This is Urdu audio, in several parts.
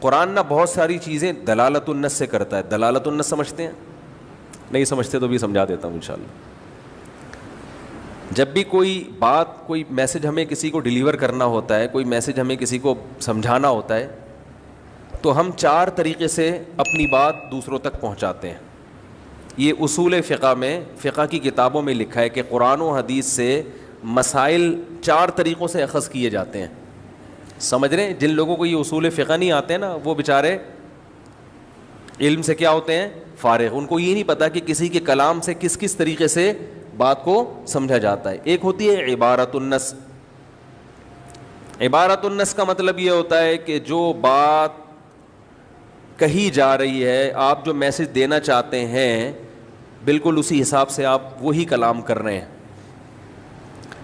قرآن نہ بہت ساری چیزیں دلالت النص سے کرتا ہے. دلالت النص سمجھتے ہیں؟ نہیں سمجھتے تو بھی سمجھا دیتا ہوں انشاءاللہ. جب بھی کوئی بات، کوئی میسج ہمیں کسی کو ڈیلیور کرنا ہوتا ہے، کوئی میسج ہمیں کسی کو سمجھانا ہوتا ہے، تو ہم 4 طریقے سے اپنی بات دوسروں تک پہنچاتے ہیں. یہ اصول فقہ میں، فقہ کی کتابوں میں لکھا ہے کہ قرآن و حدیث سے مسائل 4 طریقوں سے اخذ کیے جاتے ہیں. سمجھ رہے ہیں؟ جن لوگوں کو یہ اصول فقہ نہیں آتے ہیں نا، وہ بیچارے علم سے کیا ہوتے ہیں؟ فارغ. ان کو یہ نہیں پتا کہ کسی کے کلام سے کس کس طریقے سے بات کو سمجھا جاتا ہے. ایک ہوتی ہے عبارت النص. عبارت النص کا مطلب یہ ہوتا ہے کہ جو بات کہی جا رہی ہے، آپ جو میسج دینا چاہتے ہیں، بالکل اسی حساب سے آپ وہی کلام کر رہے ہیں.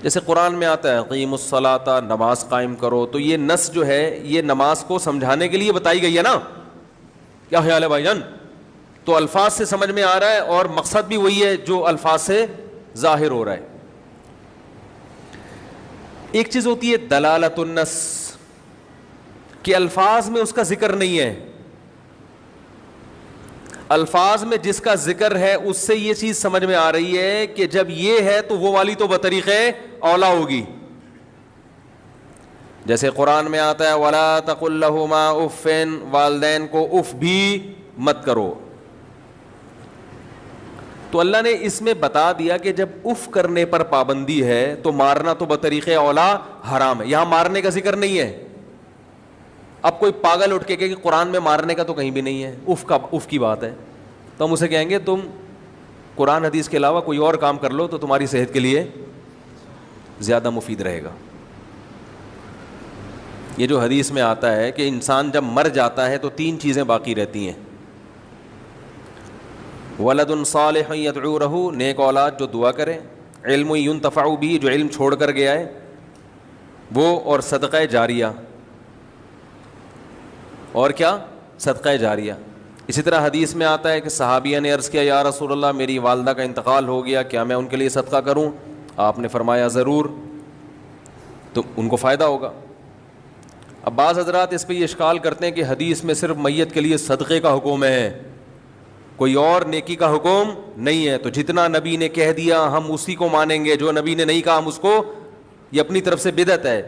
جیسے قرآن میں آتا ہے اقیموا الصلاۃ، نماز قائم کرو، تو یہ نص جو ہے یہ نماز کو سمجھانے کے لیے بتائی گئی ہے نا. کیا خیال ہے بھائی جان؟ تو الفاظ سے سمجھ میں آ رہا ہے اور مقصد بھی وہی ہے جو الفاظ سے ظاہر ہو رہا ہے. ایک چیز ہوتی ہے دلالت النص، کہ الفاظ میں اس کا ذکر نہیں ہے، الفاظ میں جس کا ذکر ہے اس سے یہ چیز سمجھ میں آ رہی ہے کہ جب یہ ہے تو وہ والی تو بطریق اولا ہوگی. جیسے قرآن میں آتا ہے وَلَا تَقُلْ لَهُمَا اُفٍّ، والدین کو اف بھی مت کرو. تو اللہ نے اس میں بتا دیا کہ جب اف کرنے پر پابندی ہے تو مارنا تو بطریق اولا حرام ہے. یہاں مارنے کا ذکر نہیں ہے. اب کوئی پاگل اٹھ کے کہ قرآن میں مارنے کا تو کہیں بھی نہیں ہے، اف کی بات ہے، تو ہم اسے کہیں گے تم قرآن حدیث کے علاوہ کوئی اور کام کر لو تو تمہاری صحت کے لیے زیادہ مفید رہے گا. یہ جو حدیث میں آتا ہے کہ انسان جب مر جاتا ہے تو 3 چیزیں باقی رہتی ہیں. ولد صالح یدعو لہ، نیک اولاد جو دعا کرے، علم ینتفع بہ، جو علم چھوڑ کر گیا ہے وہ، اور صدقہ جاریہ. اور کیا؟ صدقہ جاریہ. اسی طرح حدیث میں آتا ہے کہ صحابیہ نے عرض کیا یا رسول اللہ میری والدہ کا انتقال ہو گیا، کیا میں ان کے لیے صدقہ کروں؟ آپ نے فرمایا ضرور، تو ان کو فائدہ ہوگا. اب بعض حضرات اس پہ یہ اشکال کرتے ہیں کہ حدیث میں صرف میت کے لیے صدقے کا حکم ہے، کوئی اور نیکی کا حکم نہیں ہے. تو جتنا نبی نے کہہ دیا ہم اسی کو مانیں گے، جو نبی نے نہیں کہا ہم اس کو، یہ اپنی طرف سے بدعت ہے.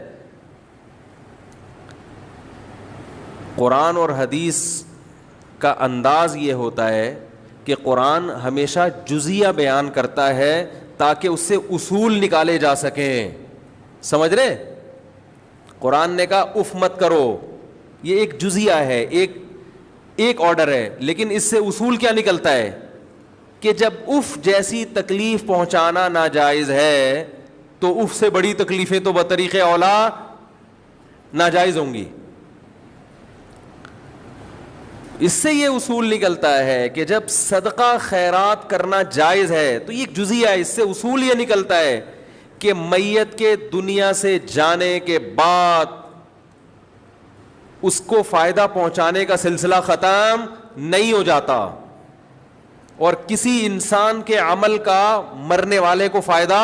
قرآن اور حدیث کا انداز یہ ہوتا ہے کہ قرآن ہمیشہ جزیہ بیان کرتا ہے تاکہ اس سے اصول نکالے جا سکیں. سمجھ رہے؟ قرآن نے کہا اف مت کرو، یہ ایک جزیہ ہے، ایک آرڈر ہے، لیکن اس سے اصول کیا نکلتا ہے کہ جب اف جیسی تکلیف پہنچانا ناجائز ہے تو اف سے بڑی تکلیفیں تو بطریق اولا ناجائز ہوں گی. اس سے یہ اصول نکلتا ہے کہ جب صدقہ خیرات کرنا جائز ہے تو یہ ایک جزیہ ہے، اس سے اصول یہ نکلتا ہے کہ میت کے دنیا سے جانے کے بعد اس کو فائدہ پہنچانے کا سلسلہ ختم نہیں ہو جاتا، اور کسی انسان کے عمل کا مرنے والے کو فائدہ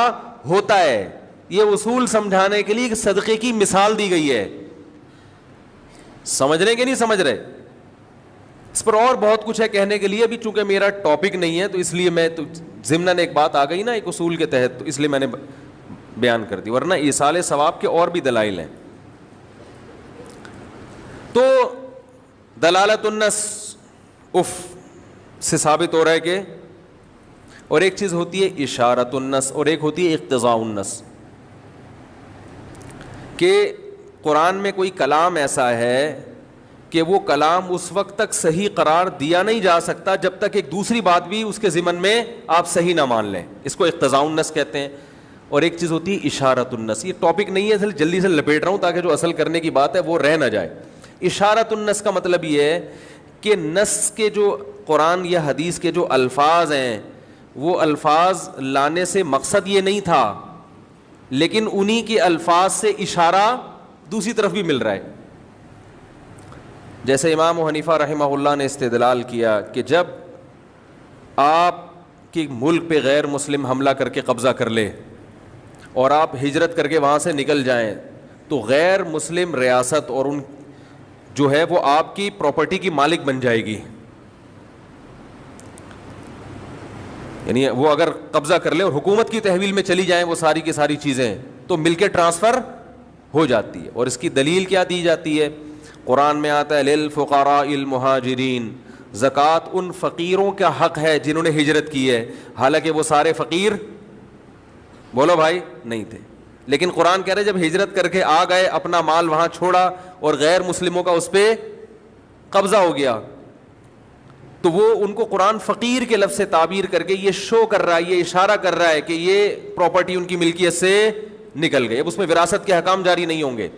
ہوتا ہے. یہ اصول سمجھانے کے لیے صدقے کی مثال دی گئی ہے. سمجھ رہے کہ نہیں سمجھ رہے؟ اس پر اور بہت کچھ ہے کہنے کے لیے بھی، چونکہ میرا ٹاپک نہیں ہے تو اس لیے میں تو ضمناً ایک بات آ گئی نا ایک اصول کے تحت، تو اس لیے میں نے بیان کر دی، ورنہ ایصال ثواب کے اور بھی دلائل ہیں. تو دلالت النص اف سے ثابت ہو رہا ہے کہ، اور ایک چیز ہوتی ہے اشارت النص اور ایک ہوتی ہے اقتضاء النص، کہ قرآن میں کوئی کلام ایسا ہے کہ وہ کلام اس وقت تک صحیح قرار دیا نہیں جا سکتا جب تک ایک دوسری بات بھی اس کے ضمن میں آپ صحیح نہ مان لیں. اس کو اقتضاء النص کہتے ہیں. اور ایک چیز ہوتی ہے اشارت النص. یہ ٹاپک نہیں ہے، اصل جلدی سے لپیٹ رہا ہوں تاکہ جو اصل کرنے کی بات ہے وہ رہ نہ جائے. اشارت النص کا مطلب یہ ہے کہ نص کے جو قرآن یا حدیث کے جو الفاظ ہیں وہ الفاظ لانے سے مقصد یہ نہیں تھا، لیکن انہی کے الفاظ سے اشارہ دوسری طرف بھی مل رہا ہے. جیسے امام حنیفہ رحمہ اللہ نے استدلال کیا کہ جب آپ کے ملک پہ غیر مسلم حملہ کر کے قبضہ کر لے اور آپ ہجرت کر کے وہاں سے نکل جائیں تو غیر مسلم ریاست اور ان جو ہے وہ آپ کی پراپرٹی کی مالک بن جائے گی. یعنی وہ اگر قبضہ کر لے اور حکومت کی تحویل میں چلی جائیں وہ ساری کی ساری چیزیں, تو مل کے ٹرانسفر ہو جاتی ہے. اور اس کی دلیل کیا دی جاتی ہے؟ قرآن میں آتا ہے للفقراء المہاجرین, زکوٰۃ ان فقیروں کا حق ہے جنہوں نے ہجرت کی ہے. حالانکہ وہ سارے فقیر, بولو بھائی, نہیں تھے, لیکن قرآن کہہ رہے جب ہجرت کر کے آ گئے, اپنا مال وہاں چھوڑا اور غیر مسلموں کا اس پہ قبضہ ہو گیا, تو وہ ان کو قرآن فقیر کے لفظ سے تعبیر کر کے یہ شو کر رہا ہے, یہ اشارہ کر رہا ہے کہ یہ پراپرٹی ان کی ملکیت سے نکل گئی, اب اس میں وراثت کے حکام جاری نہیں ہوں گے.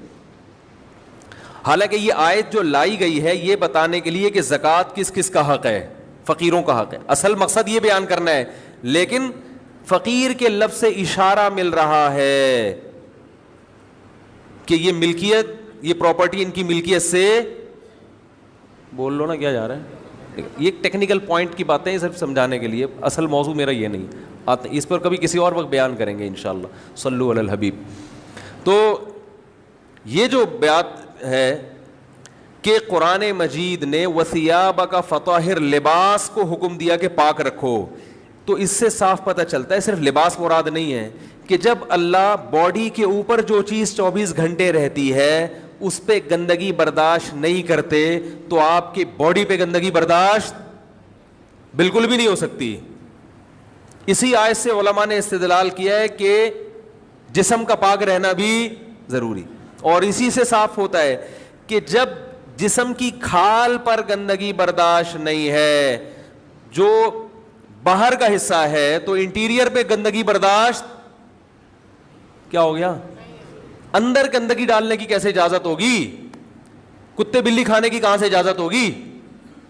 حالانکہ یہ آیت جو لائی گئی ہے یہ بتانے کے لیے کہ زکوٰۃ کس کس کا حق ہے, فقیروں کا حق ہے. اصل مقصد یہ بیان کرنا ہے, لیکن فقیر کے لفظ سے اشارہ مل رہا ہے کہ یہ ملکیت, یہ پراپرٹی ان کی ملکیت سے, بول لو نا کیا جا رہا ہے, یہ ٹیکنیکل پوائنٹ کی باتیں صرف سمجھانے کے لیے, اصل موضوع میرا یہ نہیں آتا, اس پر کبھی کسی اور وقت بیان کریں گے انشاءاللہ. صلو علی الحبیب. تو یہ جو بات ہے کہ قرآن مجید نے وثیابک فطہر, لباس کو حکم دیا کہ پاک رکھو, تو اس سے صاف پتہ چلتا ہے صرف لباس مراد نہیں ہے کہ جب اللہ باڈی کے اوپر جو چیز 24 گھنٹے رہتی ہے اس پہ گندگی برداشت نہیں کرتے, تو آپ کی باڈی پہ گندگی برداشت بالکل بھی نہیں ہو سکتی. اسی آیت سے علماء نے استدلال کیا ہے کہ جسم کا پاک رہنا بھی ضروری, اور اسی سے صاف ہوتا ہے کہ جب جسم کی کھال پر گندگی برداشت نہیں ہے, جو باہر کا حصہ ہے, تو انٹیریئر پہ گندگی برداشت کیا ہو گیا, اندر گندگی ڈالنے کی کیسے اجازت ہوگی؟ کتے بلی کھانے کی کہاں سے اجازت ہوگی؟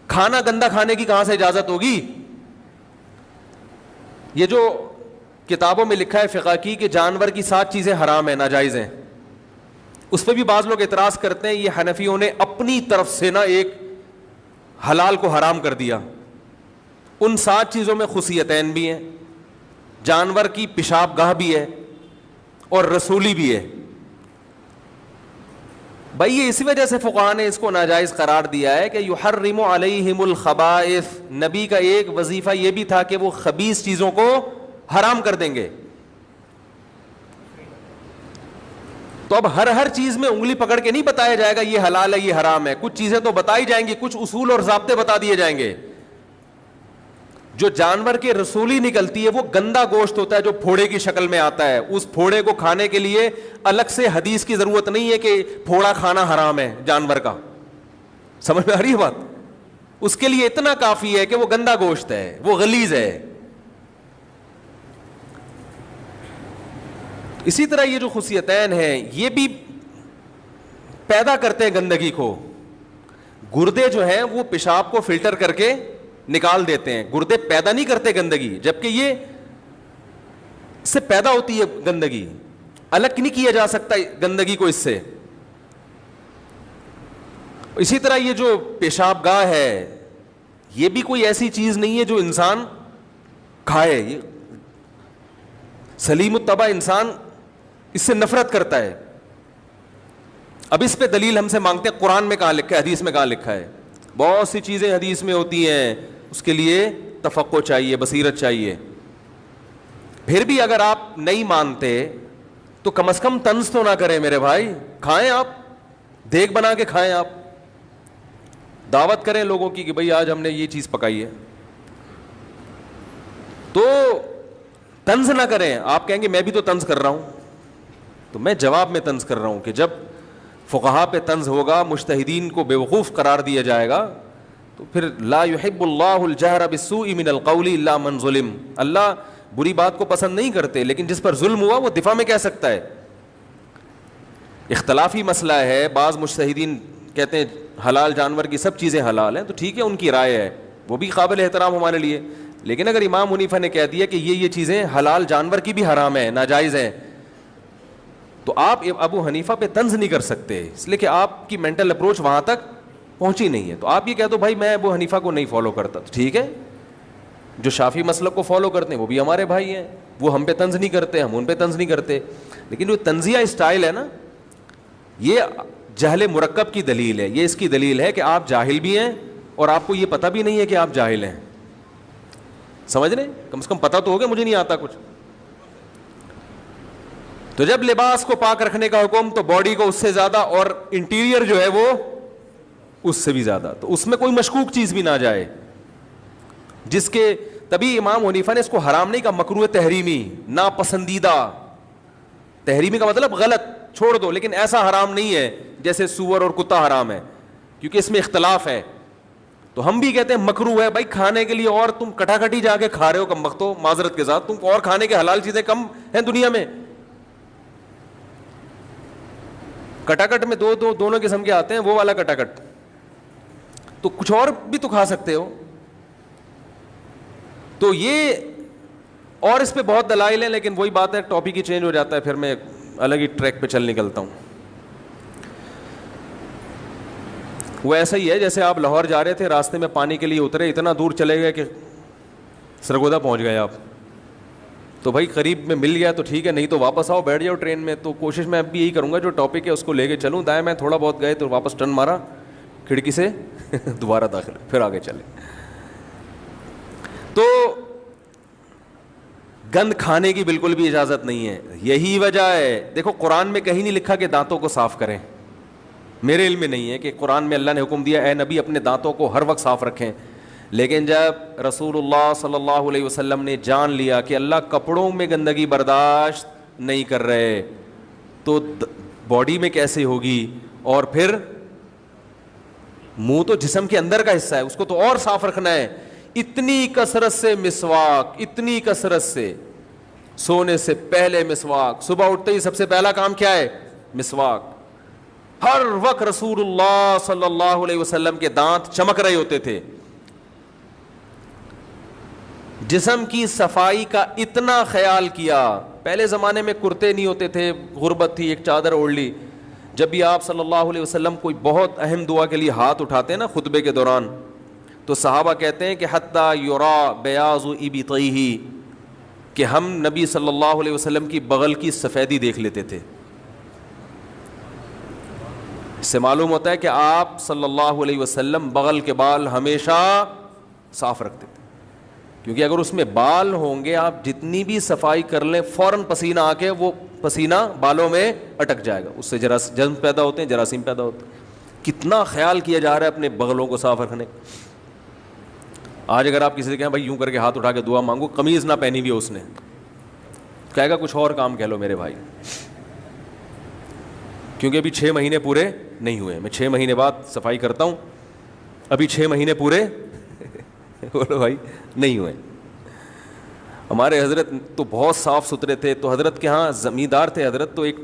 کھانا گندا کھانے کی کہاں سے اجازت ہوگی؟ یہ جو کتابوں میں لکھا ہے فقہ کی کہ جانور کی 7 چیزیں حرام ہیں, ناجائز ہیں, اس پہ بھی بعض لوگ اعتراض کرتے ہیں یہ حنفیوں نے اپنی طرف سے نا ایک حلال کو حرام کر دیا. ان 7 چیزوں میں خصیتین بھی ہیں, جانور کی پیشاب گاہ بھی ہے اور رسولی بھی ہے. بھائی یہ اسی وجہ سے فقہاء نے اس کو ناجائز قرار دیا ہے کہ یحرم علیہم الخبائث, نبی کا ایک وظیفہ یہ بھی تھا کہ وہ خبیث چیزوں کو حرام کر دیں گے. تو اب ہر چیز میں انگلی پکڑ کے نہیں بتایا جائے گا یہ حلال ہے یہ حرام ہے, کچھ چیزیں تو بتائی جائیں گی, کچھ اصول اور ضابطے بتا دیے جائیں گے. جو جانور کے رسولی نکلتی ہے وہ گندا گوشت ہوتا ہے جو پھوڑے کی شکل میں آتا ہے, اس پھوڑے کو کھانے کے لیے الگ سے حدیث کی ضرورت نہیں ہے کہ پھوڑا کھانا حرام ہے جانور کا, سمجھ میں آ رہی ہے بات؟ اس کے لیے اتنا کافی ہے کہ وہ گندا گوشت ہے, وہ غلیظ ہے. اسی طرح یہ جو خصیتین ہیں یہ بھی پیدا کرتے ہیں گندگی کو. گردے جو ہیں وہ پیشاب کو فلٹر کر کے نکال دیتے ہیں, گردے پیدا نہیں کرتے گندگی, جبکہ یہ سے پیدا ہوتی ہے گندگی, الگ نہیں کیا جا سکتا گندگی کو اس سے. اسی طرح یہ جو پیشاب گاہ ہے یہ بھی کوئی ایسی چیز نہیں ہے جو انسان کھائے, یہ سلیم الطبع انسان اس سے نفرت کرتا ہے. اب اس پہ دلیل ہم سے مانگتے ہیں قرآن میں کہاں لکھا ہے, حدیث میں کہاں لکھا ہے؟ بہت سی چیزیں حدیث میں ہوتی ہیں, اس کے لیے تفقہ چاہیے, بصیرت چاہیے. پھر بھی اگر آپ نہیں مانتے تو کم از کم طنز تو نہ کریں میرے بھائی, کھائیں آپ, دیگ بنا کے کھائیں آپ, دعوت کریں لوگوں کی کہ بھئی آج ہم نے یہ چیز پکائی ہے, تو طنز نہ کریں. آپ کہیں گے میں بھی تو طنز کر رہا ہوں, تو میں جواب میں طنز کر رہا ہوں کہ جب فقہا پہ طنز ہوگا, مجتہدین کو بیوقوف قرار دیا جائے گا, تو پھر لا يحب اللہ الجہر بالسوء من القول الا من ظلم, اللہ بری بات کو پسند نہیں کرتے لیکن جس پر ظلم ہوا وہ دفاع میں کہہ سکتا ہے. اختلافی مسئلہ ہے, بعض مجتہدین کہتے ہیں حلال جانور کی سب چیزیں حلال ہیں, تو ٹھیک ہے ان کی رائے ہے, وہ بھی قابل احترام ہمارے لیے. لیکن اگر امام حنیفہ نے کہہ دیا کہ یہ چیزیں حلال جانور کی بھی حرام ہیں, ناجائز ہیں, تو آپ ابو حنیفہ پہ طنز نہیں کر سکتے, اس لیے کہ آپ کی مینٹل اپروچ وہاں تک پہنچی نہیں ہے. تو آپ یہ کہہ دو بھائی میں ابو حنیفہ کو نہیں فالو کرتا, تو ٹھیک ہے, جو شافعی مسلک کو فالو کرتے ہیں وہ بھی ہمارے بھائی ہیں, وہ ہم پہ طنز نہیں کرتے, ہم ان پہ طنز نہیں کرتے. لیکن جو طنزیہ اسٹائل ہے نا, یہ جہل مرکب کی دلیل ہے. یہ اس کی دلیل ہے کہ آپ جاہل بھی ہیں اور آپ کو یہ پتہ بھی نہیں ہے کہ آپ جاہل ہیں. سمجھ رہے؟ کم سے کم پتہ تو ہوگا مجھے نہیں آتا کچھ. تو جب لباس کو پاک رکھنے کا حکم تو باڈی کو اس سے زیادہ اور انٹیریئر جو ہے وہ اس سے بھی زیادہ, تو اس میں کوئی مشکوک چیز بھی نہ جائے جس کے, تبھی امام حنیفہ نے اس کو حرام نہیں کہا, مکروہ تحریمی, ناپسندیدہ. تحریمی کا مطلب غلط, چھوڑ دو, لیکن ایسا حرام نہیں ہے جیسے سور اور کتا حرام ہے, کیونکہ اس میں اختلاف ہے. تو ہم بھی کہتے ہیں مکروہ ہے بھائی کھانے کے لیے, اور تم کٹاکٹی جا کے کھا رہے ہو کم وقتوں, معذرت کے ساتھ, تم اور کھانے کے حلال چیزیں کم ہیں دنیا میں. کٹاکٹ میں دونوں قسم کے آتے ہیں, وہ والا کٹاکٹ, تو کچھ اور بھی تو کھا سکتے ہو. تو یہ, اور اس پہ بہت دلائل ہیں, لیکن وہی بات ہے ٹاپک ہی چینج ہو جاتا ہے, پھر میں الگ ہی ٹریک پہ چل نکلتا ہوں. وہ ایسا ہی ہے جیسے آپ لاہور جا رہے تھے, راستے میں پانی کے لیے اترے, اتنا دور چلے گئے کہ سرگودا پہنچ گئے آپ, تو بھائی قریب میں مل گیا تو ٹھیک ہے, نہیں تو واپس آؤ, بیٹھ جاؤ ٹرین میں. تو کوشش میں اب بھی یہی کروں گا جو ٹاپک ہے اس کو لے کے چلوں. دائیں میں تھوڑا بہت گئے تو واپس ٹرن مارا کھڑکی سے دوبارہ داخل, پھر آگے چلے. تو گند کھانے کی بالکل بھی اجازت نہیں ہے. یہی وجہ ہے, دیکھو قرآن میں کہیں نہیں لکھا کہ دانتوں کو صاف کریں. میرے علم میں نہیں ہے کہ قرآن میں اللہ نے حکم دیا اے نبی اپنے دانتوں کو ہر وقت صاف رکھیں. لیکن جب رسول اللہ صلی اللہ علیہ وسلم نے جان لیا کہ اللہ کپڑوں میں گندگی برداشت نہیں کر رہے, تو باڈی میں کیسے ہوگی, اور پھر منہ تو جسم کے اندر کا حصہ ہے, اس کو تو اور صاف رکھنا ہے. اتنی کثرت سے مسواک, اتنی کثرت سے, سونے سے پہلے مسواک, صبح اٹھتے ہی سب سے پہلا کام کیا ہے, مسواک. ہر وقت رسول اللہ صلی اللہ علیہ وسلم کے دانت چمک رہے ہوتے تھے. جسم کی صفائی کا اتنا خیال کیا. پہلے زمانے میں کرتے نہیں ہوتے تھے, غربت تھی, ایک چادر اوڑھ لی. جب بھی آپ صلی اللہ علیہ وسلم کوئی بہت اہم دعا کے لیے ہاتھ اٹھاتے ہیں نا خطبے کے دوران, تو صحابہ کہتے ہیں کہ حتی یرا بیاض ابطیہ, کہ ہم نبی صلی اللہ علیہ وسلم کی بغل کی سفیدی دیکھ لیتے تھے. اس سے معلوم ہوتا ہے کہ آپ صلی اللہ علیہ وسلم بغل کے بال ہمیشہ صاف رکھتے تھے, کیونکہ اگر اس میں بال ہوں گے آپ جتنی بھی صفائی کر لیں فوراً پسینہ آ کے وہ پسینہ بالوں میں اٹک جائے گا, اس سے جرم پیدا ہوتے ہیں, جراثیم پیدا ہوتے ہیں. کتنا خیال کیا جا رہا ہے اپنے بغلوں کو صاف رکھنے. آج اگر آپ کسی سے کہیں بھائی یوں کر کے ہاتھ اٹھا کے دعا مانگو, قمیض نہ پہنی ہوئی اس نے, کہے گا کچھ اور کام کہہ لو میرے بھائی, کیونکہ ابھی 6 مہینے پورے نہیں ہوئے. میں 6 مہینے بعد صفائی کرتا ہوں, ابھی 6 مہینے پورے بولو بھائی نہیں ہوئے. ہمارے حضرت تو بہت صاف ستھرے تھے, تو حضرت کے ہاں زمیندار تھے حضرت, تو ایک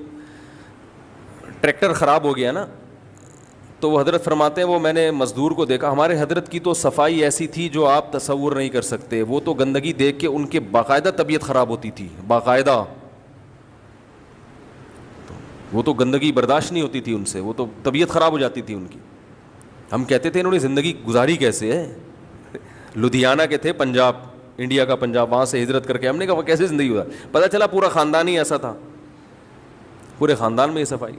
ٹریکٹر خراب ہو گیا نا, تو وہ حضرت فرماتے ہیں وہ میں نے مزدور کو دیکھا, ہمارے حضرت کی تو صفائی ایسی تھی جو آپ تصور نہیں کر سکتے. وہ تو گندگی دیکھ کے ان کے باقاعدہ طبیعت خراب ہوتی تھی, باقاعدہ. وہ تو گندگی برداشت نہیں ہوتی تھی ان سے, وہ تو طبیعت خراب ہو جاتی تھی ان کی. ہم کہتے تھے انہوں نے زندگی گزاری کیسے ہے. لدھیانہ کے تھے, پنجاب, انڈیا کا پنجاب, وہاں سے ہجرت کر کے, ہم نے کہا وہ کیسے زندگی گزار, پتہ چلا پورا خاندان ہی ایسا تھا, پورے خاندان میں یہ صفائی.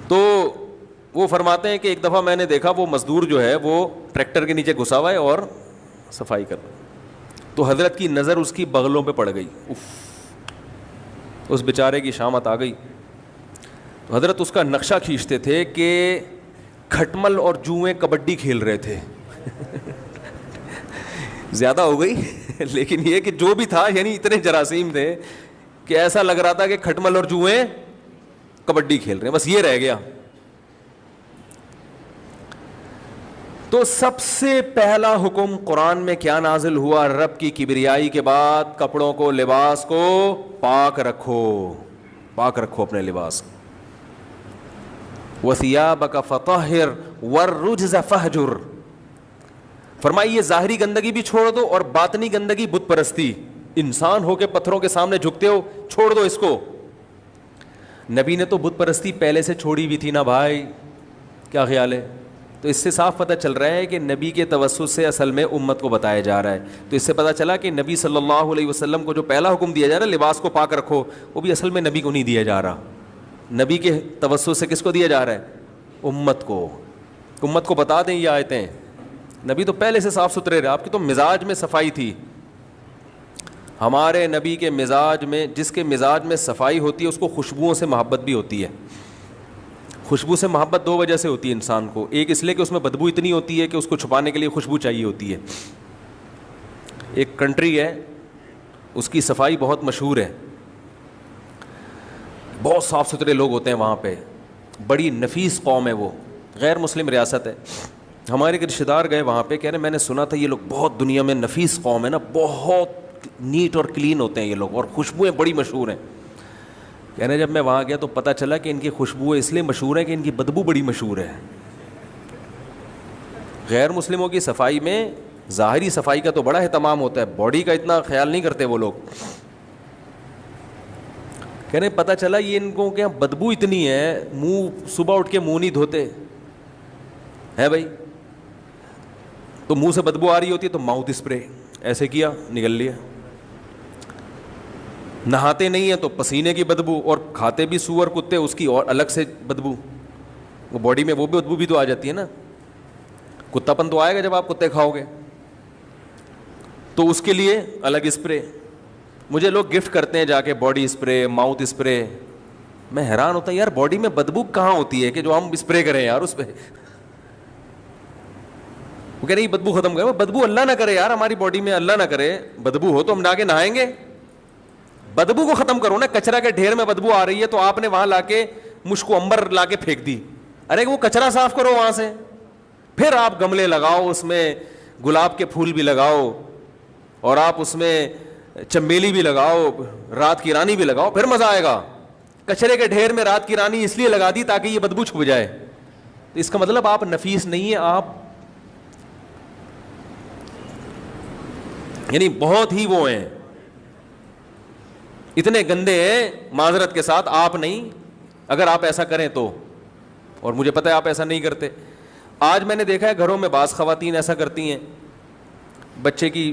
تو وہ فرماتے ہیں کہ ایک دفعہ میں نے دیکھا وہ مزدور جو ہے وہ ٹریکٹر کے نیچے گھسا ہوا ہے اور صفائی کر رہا ہے, تو حضرت کی نظر اس کی بغلوں پہ پڑ گئی. اس بیچارے کی شامت آ گئی. تو حضرت اس کا نقشہ کھینچتے تھے کہ کھٹمل اور جوئیں کبڈی کھیل رہے تھے. زیادہ ہو گئی لیکن یہ کہ جو بھی تھا, یعنی اتنے جراثیم تھے کہ ایسا لگ رہا تھا کہ کھٹمل اور جوئیں کبڈی کھیل رہے ہیں, بس یہ رہ گیا. تو سب سے پہلا حکم قرآن میں کیا نازل ہوا, رب کی کبریائی کے بعد کپڑوں کو, لباس کو پاک رکھو, پاک رکھو اپنے لباس کو. وَثِيَابَكَ فَطَهِّرْ وَالرُّجْزَ فَهْجُرْ, فرمائی یہ ظاہری گندگی بھی چھوڑ دو اور باطنی گندگی, بت پرستی, انسان ہو کے پتھروں کے سامنے جھکتے ہو, چھوڑ دو اس کو. نبی نے تو بت پرستی پہلے سے چھوڑی ہوئی تھی نا بھائی, کیا خیال ہے. تو اس سے صاف پتہ چل رہا ہے کہ نبی کے توسط سے اصل میں امت کو بتایا جا رہا ہے. تو اس سے پتہ چلا کہ نبی صلی اللہ علیہ وسلم کو جو پہلا حکم دیا جا رہا ہے لباس کو پاک رکھو, وہ بھی اصل میں نبی کو نہیں دیا جا رہا, نبی کے توسط سے کس کو دیا جا رہا ہے؟ امت کو. امت کو بتا دیں یہ آیتیں. نبی تو پہلے سے صاف ستھرے رہے, آپ کی تو مزاج میں صفائی تھی. ہمارے نبی کے مزاج میں, جس کے مزاج میں صفائی ہوتی ہے اس کو خوشبوؤں سے محبت بھی ہوتی ہے. خوشبو سے محبت دو وجہ سے ہوتی ہے انسان کو. ایک اس لیے کہ اس میں بدبو اتنی ہوتی ہے کہ اس کو چھپانے کے لیے خوشبو چاہیے ہوتی ہے. ایک کنٹری ہے, اس کی صفائی بہت مشہور ہے, بہت صاف ستھرے لوگ ہوتے ہیں وہاں پہ, بڑی نفیس قوم ہے وہ, غیر مسلم ریاست ہے. ہمارے ایک رشتہ دار گئے وہاں پہ, کہہ رہے میں نے سنا تھا یہ لوگ بہت دنیا میں نفیس قوم ہے نا, بہت نیٹ اور کلین ہوتے ہیں یہ لوگ, اور خوشبوئیں بڑی مشہور ہیں. کہہ رہے جب میں وہاں گیا تو پتہ چلا کہ ان کی خوشبوئیں اس لیے مشہور ہیں کہ ان کی بدبو بڑی مشہور ہے. غیر مسلموں کی صفائی میں ظاہری صفائی کا تو بڑا اہتمام ہوتا ہے, باڈی کا اتنا خیال نہیں کرتے وہ لوگ. کہہ رہے پتہ چلا یہ ان کو کیا بدبو اتنی ہے, منہ صبح اٹھ کے منہ نہیں دھوتے ہے بھائی, تو منہ سے بدبو آ رہی ہوتی ہے تو ماؤتھ اسپرے ایسے کیا نکل لیا. نہاتے نہیں ہیں تو پسینے کی بدبو, اور کھاتے بھی سور کتے اس کی اور الگ سے بدبو, وہ باڈی میں وہ بھی بدبو بھی تو آ جاتی ہے نا. کتا پن تو آئے گا جب آپ کتے کھاؤ گے, تو اس کے لیے الگ اسپرے. مجھے لوگ گفٹ کرتے ہیں جا کے باڈی اسپرے, ماؤتھ اسپرے. میں حیران ہوتا ہوں یار باڈی میں بدبو کہاں ہوتی ہے کہ جو ہم اسپرے کریں یار اس پہ. وہ کہہ رہے یہ بدبو ختم کرے, بدبو اللہ نہ کرے یار ہماری باڈی میں, اللہ نہ کرے بدبو ہو تو ہم نہ کے نہائیں گے. بدبو کو ختم کرو نا. کچرا کے ڈھیر میں بدبو آ رہی ہے تو آپ نے وہاں لا کے مشک عنبر لا کے پھینک دی, ارے وہ کچرا صاف کرو وہاں سے. پھر آپ گملے لگاؤ, اس میں گلاب کے پھول بھی لگاؤ, اور آپ اس میں چمیلی بھی لگاؤ, رات کی رانی بھی لگاؤ, پھر مزہ آئے گا. کچرے کے ڈھیر میں رات کی رانی اس لیے لگا دی تاکہ یہ بدبو چھپ جائے. تو اس کا مطلب آپ نفیس نہیں ہیں, آپ یعنی بہت ہی وہ ہیں, اتنے گندے ہیں معذرت کے ساتھ. آپ نہیں, اگر آپ ایسا کریں تو, اور مجھے پتہ ہے آپ ایسا نہیں کرتے. آج میں نے دیکھا ہے گھروں میں بعض خواتین ایسا کرتی ہیں, بچے کی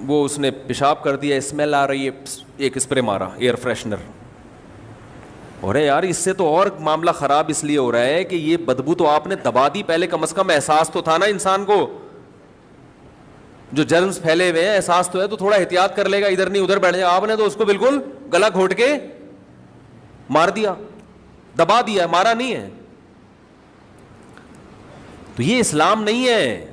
وہ اس نے پیشاب کر دیا, اسمیل آ رہی ہے, ایک اسپرے مارا ایئر فریشنر. اور یار اس سے تو اور معاملہ خراب اس لیے ہو رہا ہے کہ یہ بدبو تو آپ نے دبا دی, پہلے کم از کم احساس تو تھا نا انسان کو. جو جرمز پھیلے ہوئے ہیں احساس تو ہے, تو تھوڑا احتیاط کر لے گا, ادھر نہیں ادھر بیٹھ جائے. آپ نے تو اس کو بالکل گلا گھونٹ کے مار دیا, دبا دیا, مارا نہیں ہے. تو یہ اسلام نہیں ہے.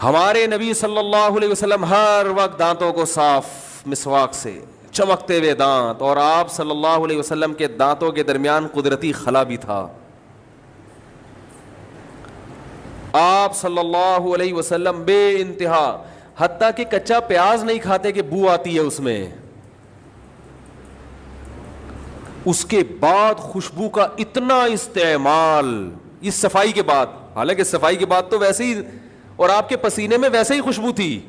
ہمارے نبی صلی اللہ علیہ وسلم ہر وقت دانتوں کو صاف مسواک سے, چمکتے ہوئے دانت, اور آپ صلی اللہ علیہ وسلم کے دانتوں کے درمیان قدرتی خلا بھی تھا. آپ صلی اللہ علیہ وسلم بے انتہا, حتیٰ کہ کچا پیاز نہیں کھاتے کہ بو آتی ہے اس میں. اس کے بعد خوشبو کا اتنا استعمال, اس صفائی کے بعد, حالانکہ صفائی کے بعد تو ویسے ہی, اور آپ کے پسینے میں ویسے ہی خوشبو تھی,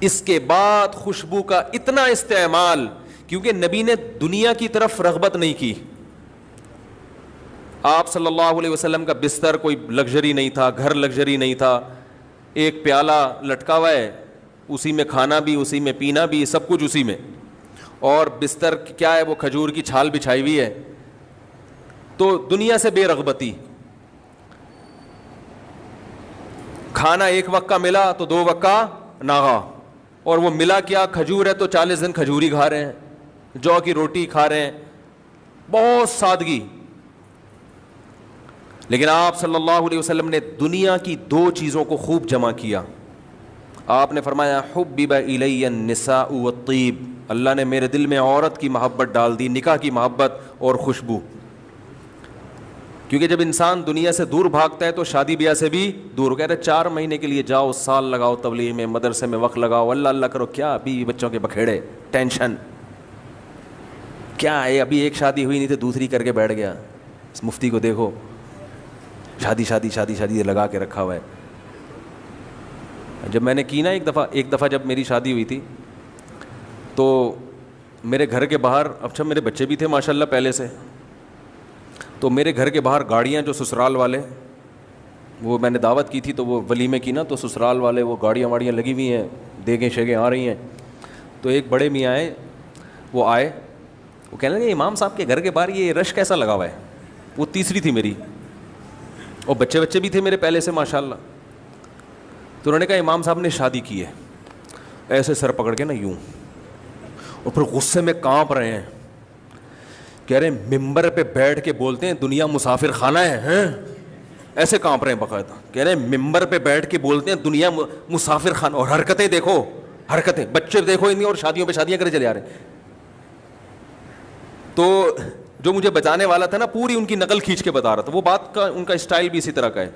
اس کے بعد خوشبو کا اتنا استعمال, کیونکہ نبی نے دنیا کی طرف رغبت نہیں کی. آپ صلی اللہ علیہ وسلم کا بستر کوئی لگژری نہیں تھا, گھر لگژری نہیں تھا, ایک پیالہ لٹکا ہوا ہے, اسی میں کھانا بھی, اسی میں پینا بھی, سب کچھ اسی میں. اور بستر کیا ہے, وہ کھجور کی چھال بچھائی ہوئی ہے. تو دنیا سے بے رغبتی. کھانا ایک وقت کا ملا تو 2 وقت کا ناغا, اور وہ ملا کیا, کھجور ہے تو 40 دن کھجوری کھا رہے ہیں, جو کی روٹی کھا رہے ہیں, بہت سادگی. لیکن آپ صلی اللہ علیہ وسلم نے دنیا کی 2 چیزوں کو خوب جمع کیا. آپ نے فرمایا حبب الی النساء والطیب, اللہ نے میرے دل میں عورت کی محبت ڈال دی, نکاح کی محبت اور خوشبو. کیونکہ جب انسان دنیا سے دور بھاگتا ہے تو شادی بیاہ سے بھی دور. کہہ رہے 4 مہینے کے لیے جاؤ, سال لگاؤ تبلیغ میں, مدرسے میں وقت لگاؤ, اللہ اللہ کرو, کیا ابھی بچوں کے بکھیڑے, ٹینشن کیا ہے, ابھی ایک شادی ہوئی نہیں تو دوسری کر کے بیٹھ گیا. اس مفتی کو دیکھو, شادی شادی شادی شادی لگا کے رکھا ہوا ہے. جب میں نے کی نا ایک دفعہ جب میری شادی ہوئی تھی تو میرے گھر کے باہر, اچھا میرے بچے بھی تھے ماشاءاللہ پہلے سے, تو میرے گھر کے باہر گاڑیاں, جو سسرال والے, وہ میں نے دعوت کی تھی تو وہ ولیمے کی نا, تو سسرال والے وہ گاڑیاں لگی ہوئی ہیں, دیگیں شیگیں آ رہی ہیں. تو ایک بڑے میاں آئے, وہ آئے وہ کہنے لگے امام صاحب کے گھر کے باہر یہ رش کیسا لگا ہوا ہے. وہ تیسری تھی میری, اور بچے بھی تھے میرے پہلے سے ماشاء اللہ. تو انہوں نے کہا امام صاحب نے شادی کی ہے. ایسے سر پکڑ کے نا یوں, اور پھر غصے میں کانپ رہے ہیں, کہہ رہے ہیں ممبر پہ بیٹھ کے بولتے ہیں دنیا مسافر خانہ ہے. ایسے کانپ رہے ہیں باقاعدہ, کہہ رہے ہیں ممبر پہ بیٹھ کے بولتے ہیں دنیا مسافر خانہ. اور حرکتیں دیکھو, حرکتیں, بچے دیکھو ان کی, اور شادیوں پہ شادیاں کرے چلے آ رہے ہیں. تو جو مجھے بچانے والا تھا نا, پوری ان کی نقل کھینچ کے بتا رہا تھا. وہ بات کا ان کا اسٹائل بھی اسی طرح کا ہے.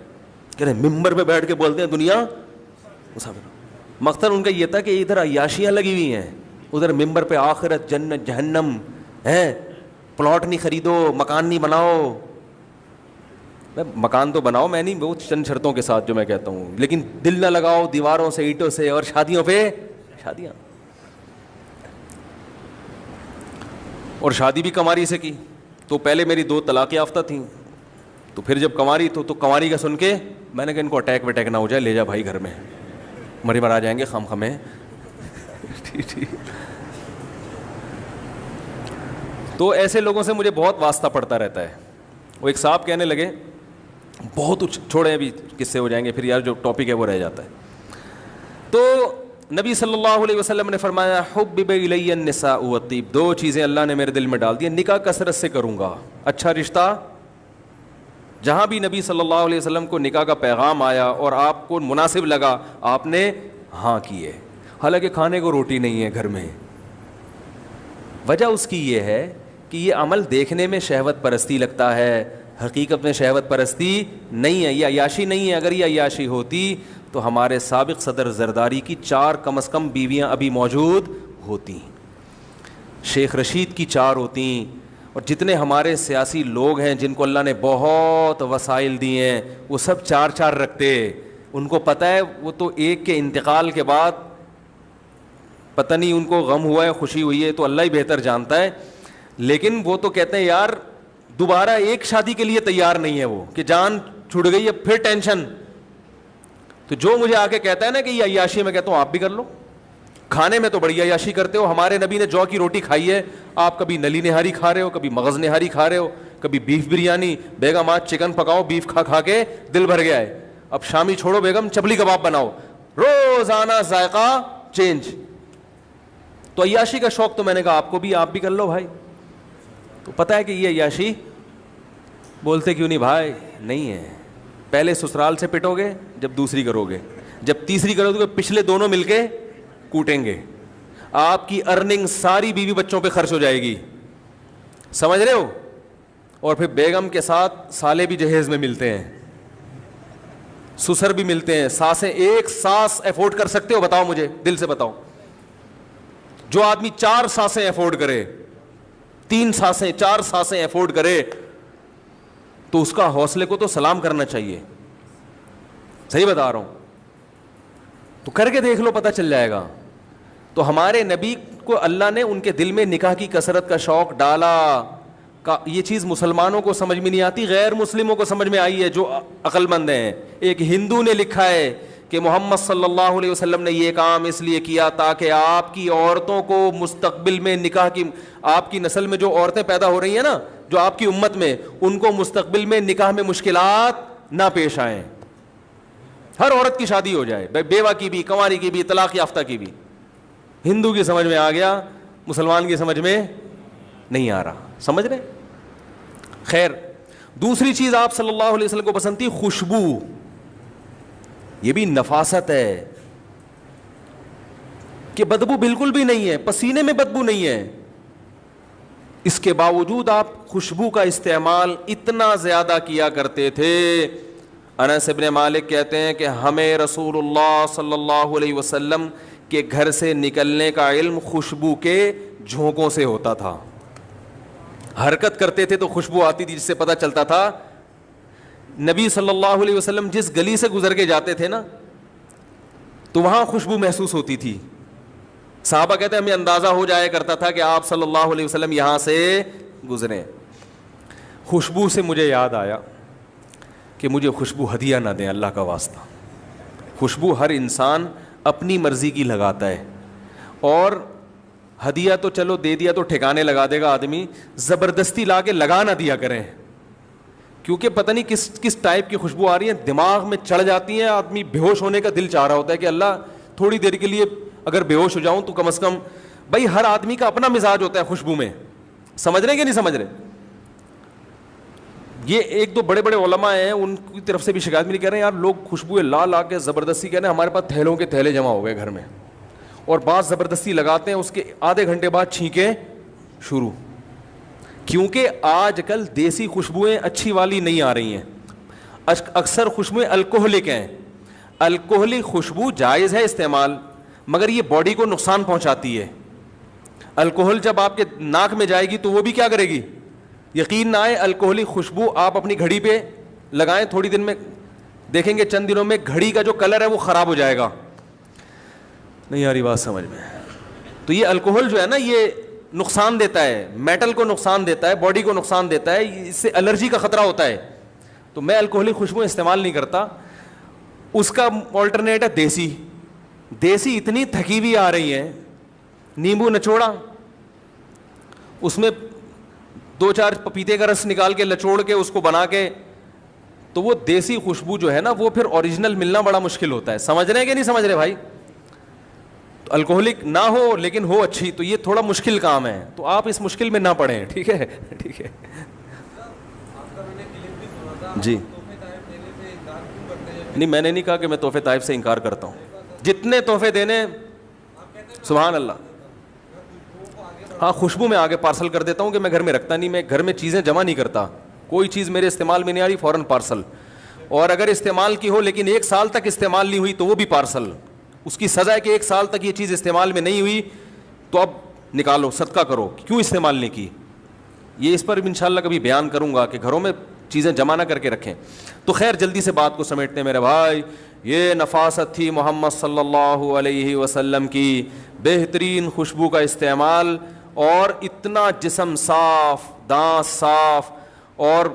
کہہ رہے ہیں ممبر پہ بیٹھ کے بولتے ہیں دنیا مسافر. مقصد ان کا یہ تھا کہ ادھر عیاشیاں لگی ہوئی ہیں, ادھر ممبر پہ آخرت جنت جہنم ہے. پلاٹ نہیں خریدو, مکان نہیں بناؤ. مکان تو بناؤ, میں نہیں, وہ چند شرطوں کے ساتھ جو میں کہتا ہوں, لیکن دل نہ لگاؤ دیواروں سے, اینٹوں سے, اور شادیوں پہ شادیاں. اور شادی بھی کنواری سے کی. تو پہلے میری 2 طلاق یافتہ تھیں, تو پھر جب کنواری تو کنواری کا سن کے میں نے کہا ان کو اٹیک وٹیک نہ ہو جائے, لے جا بھائی گھر میں, مری مر آ جائیں گے خام خمیں. تو ایسے لوگوں سے مجھے بہت واسطہ پڑتا رہتا ہے. وہ ایک صاحب کہنے لگے, بہت چھوڑے ابھی قصے ہو جائیں گے پھر یار, جو ٹاپک ہے وہ رہ جاتا ہے. تو نبی صلی اللہ علیہ وسلم نے فرمایا حبب الی النساء والطیب, 2 چیزیں اللہ نے میرے دل میں ڈال دی. نکاح کثرت سے کروں گا, اچھا رشتہ. جہاں بھی نبی صلی اللہ علیہ وسلم کو نکاح کا پیغام آیا اور آپ کو مناسب لگا, آپ نے ہاں کیے. حالانکہ کھانے کو روٹی نہیں ہے گھر میں. وجہ اس کی یہ ہے کہ یہ عمل دیکھنے میں شہوت پرستی لگتا ہے, حقیقت میں شہوت پرستی نہیں ہے, یہ عیاشی نہیں ہے. اگر یہ عیاشی ہوتی تو ہمارے سابق صدر زرداری کی 4 کم از کم بیویاں ابھی موجود ہوتی, شیخ رشید کی 4 ہوتی, اور جتنے ہمارے سیاسی لوگ ہیں جن کو اللہ نے بہت وسائل دیے ہیں, وہ سب 4 رکھتے. ان کو پتہ ہے وہ تو ایک کے انتقال کے بعد پتہ نہیں ان کو غم ہوا ہے خوشی ہوئی ہے, تو اللہ ہی بہتر جانتا ہے. لیکن وہ تو کہتے ہیں یار دوبارہ ایک شادی کے لیے تیار نہیں ہے وہ, کہ جان چھوٹ گئی ہے پھر ٹینشن. تو جو مجھے آ کے کہتا ہے نا کہ یہ عیاشی, میں کہتا ہوں آپ بھی کر لو. کھانے میں تو بڑی عیاشی کرتے ہو, ہمارے نبی نے جو کی روٹی کھائی ہے, آپ کبھی نلی نہاری کھا رہے ہو, کبھی مغز نہاری کھا رہے ہو, کبھی بیف بریانی. بیگم آج چکن پکاؤ, بیف کھا کے دل بھر گیا ہے, اب شامی چھوڑو بیگم چپلی کباب بناؤ, روزانہ ذائقہ چینج. تو عیاشی کا شوق تو میں نے کہا آپ کو بھی, آپ بھی کر لو بھائی. تو پتہ ہے کہ یہ عیاشی بولتے کیوں نہیں بھائی, نہیں ہے. پہلے سسرال سے پٹو گے, جب دوسری کرو گے, جب تیسری کرو گے پچھلے دونوں مل کے کوٹیں گے. آپ کی ارننگ ساری بیوی بچوں پہ خرچ ہو جائے گی, سمجھ رہے ہو. اور پھر بیگم کے ساتھ سالے بھی جہیز میں ملتے ہیں, سسر بھی ملتے ہیں, ساسیں. ایک ساس افورڈ کر سکتے ہو بتاؤ مجھے, دل سے بتاؤ. جو آدمی 4 ساسیں افورڈ کرے, 3 ساسیں 4 ساسیں افورڈ کرے, تو اس کا حوصلے کو تو سلام کرنا چاہیے. صحیح بتا رہا ہوں, تو کر کے دیکھ لو پتہ چل جائے گا. تو ہمارے نبی کو اللہ نے ان کے دل میں نکاح کی کثرت کا شوق ڈالا. یہ چیز مسلمانوں کو سمجھ میں نہیں آتی, غیر مسلموں کو سمجھ میں آئی ہے جو عقل مند ہیں. ایک ہندو نے لکھا ہے کہ محمد صلی اللہ علیہ وسلم نے یہ کام اس لیے کیا تاکہ آپ کی عورتوں کو مستقبل میں نکاح کی, آپ کی نسل میں جو عورتیں پیدا ہو رہی ہیں نا, جو آپ کی امت میں, ان کو مستقبل میں نکاح میں مشکلات نہ پیش آئیں. ہر عورت کی شادی ہو جائے, بیوہ کی بھی, کنواری کی بھی, طلاق یافتہ کی بھی. ہندو کی سمجھ میں آ گیا, مسلمان کی سمجھ میں نہیں آ رہا. سمجھ رہے؟ خیر, دوسری چیز آپ صلی اللہ علیہ وسلم کو پسند تھی خوشبو. یہ بھی نفاست ہے کہ بدبو بالکل بھی نہیں ہے, پسینے میں بدبو نہیں ہے. اس کے باوجود آپ خوشبو کا استعمال اتنا زیادہ کیا کرتے تھے. انس ابن مالک کہتے ہیں کہ ہمیں رسول اللہ صلی اللہ علیہ وسلم کے گھر سے نکلنے کا علم خوشبو کے جھونکوں سے ہوتا تھا. حرکت کرتے تھے تو خوشبو آتی تھی, جس سے پتہ چلتا تھا. نبی صلی اللہ علیہ وسلم جس گلی سے گزر کے جاتے تھے نا, تو وہاں خوشبو محسوس ہوتی تھی. صحابہ کہتے ہیں ہمیں اندازہ ہو جایا کرتا تھا کہ آپ صلی اللہ علیہ وسلم یہاں سے گزرے. خوشبو سے مجھے یاد آیا کہ مجھے خوشبو ہدیہ نہ دیں اللہ کا واسطہ. خوشبو ہر انسان اپنی مرضی کی لگاتا ہے, اور ہدیہ تو چلو دے دیا تو ٹھکانے لگا دے گا آدمی, زبردستی لا کے لگا نہ دیا کریں, کیونکہ پتہ نہیں کس ٹائپ کی خوشبو آ رہی ہے, دماغ میں چڑھ جاتی ہیں, آدمی بے ہوش ہونے کا دل چاہ رہا ہوتا ہے کہ اللہ تھوڑی دیر کے لیے اگر بے ہوش ہو جاؤں تو کم از کم. بھائی ہر آدمی کا اپنا مزاج ہوتا ہے خوشبو میں, سمجھ رہے کہ نہیں سمجھ رہے؟ یہ ایک دو بڑے بڑے علماء ہیں, ان کی طرف سے بھی شکایت ملی, کہہ رہے ہیں یار لوگ خوشبوئیں لا کے زبردستی کہہ رہے ہیں ہمارے پاس تھیلوں کے تھیلے جمع ہو گئے گھر میں, اور بعض زبردستی لگاتے ہیں, اس کے آدھے گھنٹے بعد چھینکیں شروع, کیونکہ آج کل دیسی خوشبوئیں اچھی والی نہیں آ رہی ہیں, اکثر خوشبوئیں الکوہلک ہیں. الکوہلک خوشبو جائز ہے استعمال, مگر یہ باڈی کو نقصان پہنچاتی ہے. الکوہل جب آپ کے ناک میں جائے گی تو وہ بھی کیا کرے گی, یقین نہ آئے الکوہلک خوشبو آپ اپنی گھڑی پہ لگائیں, تھوڑی دن میں دیکھیں گے چند دنوں میں گھڑی کا جو کلر ہے وہ خراب ہو جائے گا. نہیں آ رہی بات سمجھ میں؟ تو یہ الکوہل جو ہے نا یہ نقصان دیتا ہے, میٹل کو نقصان دیتا ہے, باڈی کو نقصان دیتا ہے, اس سے الرجی کا خطرہ ہوتا ہے. تو میں الکوہلک خوشبو استعمال نہیں کرتا. اس کا آلٹرنیٹ ہے دیسی. دیسی اتنی تھکی ہوئی آ رہی ہیں, نیمبو نچوڑا, اس میں 2-4 پپیتے کا رس نکال کے لچوڑ کے اس کو بنا کے, تو وہ دیسی خوشبو جو ہے نا وہ پھر اوریجنل ملنا بڑا مشکل ہوتا ہے. سمجھ رہے ہیں کہ نہیں سمجھ رہے بھائی؟ تو الکوہلک نہ ہو لیکن ہو اچھی, تو یہ تھوڑا مشکل کام ہے, تو آپ اس مشکل میں نہ پڑیں. ٹھیک ہے ٹھیک ہے جی. نہیں میں نے نہیں کہا کہ میں تحفے طائف سے انکار کرتا ہوں, جتنے تحفے دینے سبحان اللہ. ہاں خوشبو میں آگے پارسل کر دیتا ہوں کہ میں گھر میں رکھتا نہیں, میں گھر میں چیزیں جمع نہیں کرتا, کوئی چیز میرے استعمال میں نہیں آ رہی فوراً پارسل, اور اگر استعمال کی ہو لیکن 1 سال تک استعمال نہیں ہوئی تو وہ بھی پارسل. اس کی سزا ہے کہ 1 سال تک یہ چیز استعمال میں نہیں ہوئی تو اب نکالو, صدقہ کرو, کیوں استعمال نہیں کی. یہ اس پر انشاءاللہ کبھی بیان کروں گا کہ گھروں میں چیزیں جمع نہ کر کے رکھیں. تو خیر جلدی سے بات کو سمیٹتے ہیں میرے بھائی. یہ نفاست تھی محمد صلی اللہ علیہ وسلم کی, بہترین خوشبو کا استعمال, اور اتنا جسم صاف, دانت صاف, اور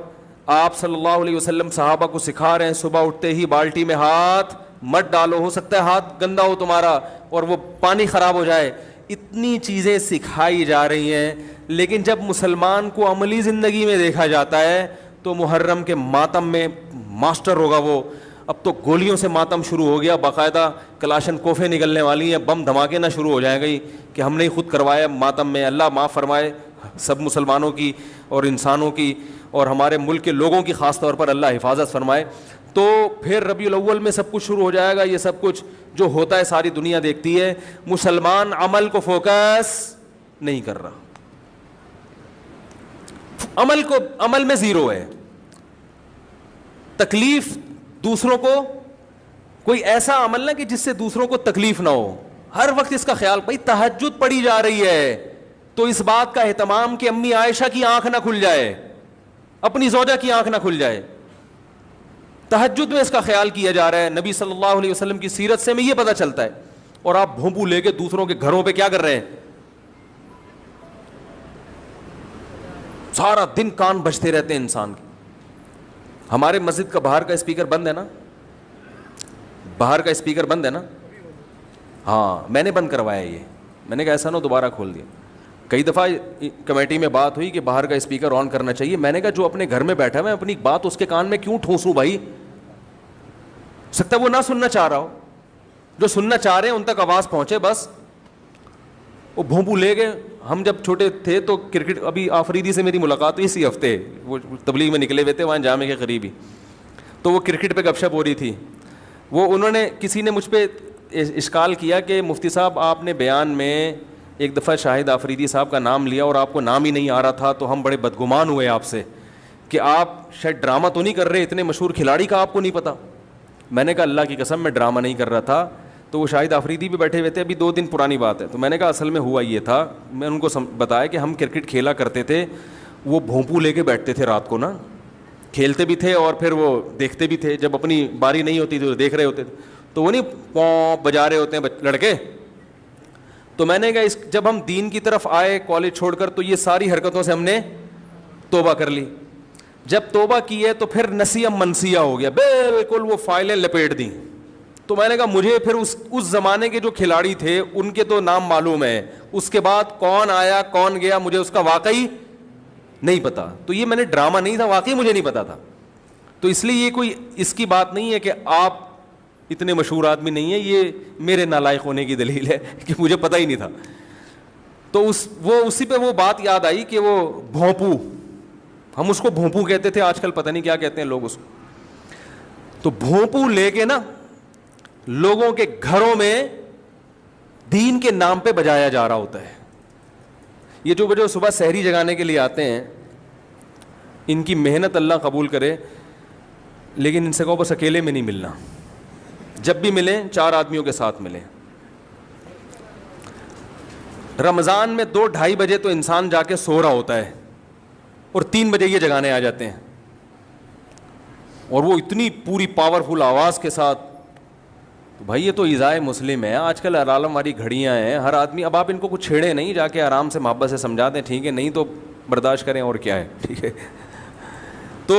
آپ صلی اللہ علیہ وسلم صحابہ کو سکھا رہے ہیں صبح اٹھتے ہی بالٹی میں ہاتھ مت ڈالو, ہو سکتا ہے ہاتھ گندا ہو تمہارا اور وہ پانی خراب ہو جائے. اتنی چیزیں سکھائی جا رہی ہیں, لیکن جب مسلمان کو عملی زندگی میں دیکھا جاتا ہے تو محرم کے ماتم میں ماسٹر ہوگا وہ. اب تو گولیوں سے ماتم شروع ہو گیا, باقاعدہ کلاشن کوفیں نکلنے والی ہیں, بم دھماکے نہ شروع ہو جائیں گی کہ ہم نے خود کروایا ماتم میں. اللہ معاف فرمائے سب مسلمانوں کی اور انسانوں کی, اور ہمارے ملک کے لوگوں کی خاص طور پر اللہ حفاظت فرمائے. تو پھر ربیع الاول میں سب کچھ شروع ہو جائے گا. یہ سب کچھ جو ہوتا ہے ساری دنیا دیکھتی ہے, مسلمان عمل کو فوکس نہیں کر رہا, عمل میں زیرو ہے. تکلیف دوسروں کو, کوئی ایسا عمل نہ کہ جس سے دوسروں کو تکلیف نہ ہو, ہر وقت اس کا خیال. بھائی تہجد پڑھی جا رہی ہے تو اس بات کا اہتمام کہ امی عائشہ کی آنکھ نہ کھل جائے, اپنی زوجہ کی آنکھ نہ کھل جائے. تہجد میں اس کا خیال کیا جا رہا ہے. نبی صلی اللہ علیہ وسلم کی سیرت سے ہمیں یہ پتہ چلتا ہے. اور آپ بھونپو لے کے دوسروں کے گھروں پہ کیا کر رہے ہیں, سارا دن کان بجتے رہتے ہیں انسان کے. ہمارے مسجد کا باہر کا اسپیکر بند ہے نا, باہر کا اسپیکر بند ہے نا. ہاں میں نے بند کروایا یہ, میں نے کہا ایسا نہ دوبارہ کھول دیا. کئی دفعہ کمیٹی میں بات ہوئی کہ باہر کا اسپیکر آن کرنا چاہیے. میں نے کہا جو اپنے گھر میں بیٹھا ہے میں اپنی بات اس کے کان میں کیوں ٹھونسوں بھائی, سکتا ہے وہ نہ سننا چاہ رہا ہو, جو سننا چاہ رہے ہیں ان تک آواز پہنچے بس. وہ بھونپو لے گئے. ہم جب چھوٹے تھے تو کرکٹ, ابھی آفریدی سے میری ملاقات ہوئی اسی ہفتے, وہ تبلیغ میں نکلے ہوئے تھے وہاں جامع کے قریب ہی, تو وہ کرکٹ پہ گپ شپ ہو رہی تھی. وہ انہوں نے کسی نے مجھ پہ اشکال کیا کہ مفتی صاحب آپ نے بیان میں ایک دفعہ شاہد آفریدی صاحب کا نام لیا اور آپ کو نام ہی نہیں آ رہا تھا, تو ہم بڑے بدگمان ہوئے آپ سے کہ آپ شاید ڈرامہ تو نہیں کر رہے, اتنے مشہور کھلاڑی کا آپ کو نہیں پتا. میں نے کہا اللہ کی قسم میں ڈرامہ نہیں کر رہا تھا. تو وہ شاہد آفریدی بھی بیٹھے ہوئے تھے, ابھی 2 دن پرانی بات ہے. تو میں نے کہا اصل میں ہوا یہ تھا, میں ان کو بتایا کہ ہم کرکٹ کھیلا کرتے تھے, وہ بھونپو لے کے بیٹھتے تھے رات کو نا, کھیلتے بھی تھے اور پھر وہ دیکھتے بھی تھے. جب اپنی باری نہیں ہوتی تو دیکھ رہے ہوتے تھے, تو وہ نہیں پوں بجا رہے ہوتے ہیں لڑکے. تو میں نے کہا جب ہم دین کی طرف آئے کالج چھوڑ کر, تو یہ ساری حرکتوں سے ہم نے توبہ کر لی. جب توبہ کی ہے تو پھر نسیہ منسیہ ہو گیا, بالکل وہ فائلیں لپیٹ دیں, تو میں نے کہا مجھے پھر اس زمانے کے جو کھلاڑی تھے ان کے تو نام معلوم ہے, اس کے بعد کون آیا کون گیا مجھے اس کا واقعی نہیں پتا. تو یہ میں نے ڈرامہ نہیں تھا, واقعی مجھے نہیں پتا تھا. تو اس لیے یہ کوئی اس کی بات نہیں ہے کہ آپ اتنے مشہور آدمی نہیں ہیں, یہ میرے نالائق ہونے کی دلیل ہے کہ مجھے پتہ ہی نہیں تھا. تو اسی پہ وہ بات یاد آئی کہ وہ بھونپو, ہم اس کو بھونپو کہتے تھے, آج کل پتہ نہیں کیا کہتے ہیں لوگ اس کو. تو بھونپو لے کے نا لوگوں کے گھروں میں دین کے نام پہ بجایا جا رہا ہوتا ہے. یہ جو صبح سحری جگانے کے لیے آتے ہیں, ان کی محنت اللہ قبول کرے, لیکن ان سے کہو بس اکیلے میں نہیں ملنا, جب بھی ملیں 4 آدمیوں کے ساتھ ملیں. رمضان میں 2-2:30 بجے تو انسان جا کے سو رہا ہوتا ہے اور 3 بجے یہ جگانے آ جاتے ہیں, اور وہ اتنی پوری پاورفل آواز کے ساتھ. تو بھائی یہ تو ایذائے مسلم ہے. آج کل العالم والی گھڑیاں ہیں, ہر آدمی, اب آپ ان کو کچھ چھیڑے نہیں, جا کے آرام سے محبت سے سمجھا دیں, ٹھیک ہے, نہیں تو برداشت کریں, اور کیا ہے, ٹھیک ہے. تو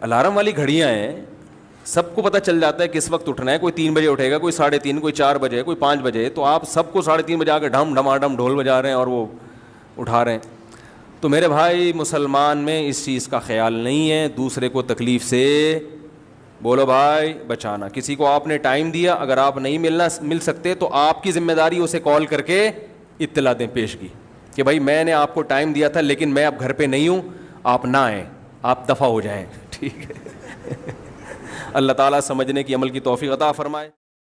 الارم والی گھڑیاں ہیں, سب کو پتہ چل جاتا ہے کس وقت اٹھنا ہے. کوئی 3 بجے اٹھے گا, کوئی 3:30, کوئی 4 بجے, کوئی 5 بجے. تو آپ سب کو 3:30 بجے آ کے ڈھم ڈھماڈم ڈھول بجا رہے ہیں اور وہ اٹھا رہے ہیں. تو میرے بھائی مسلمان میں اس چیز کا خیال نہیں ہے. دوسرے کو تکلیف سے بولو بھائی بچانا. کسی کو آپ نے ٹائم دیا, اگر آپ نہیں مل سکتے تو آپ کی ذمہ داری اسے کال کر کے اطلاع دیں پیش کی کہ بھائی میں نے آپ کو ٹائم دیا تھا لیکن میں اب گھر پہ نہیں ہوں, آپ نہ آئیں, آپ دفع ہو جائیں, ٹھیک ہے. اللہ تعالیٰ سمجھنے کی عمل کی توفیق عطا فرمائے.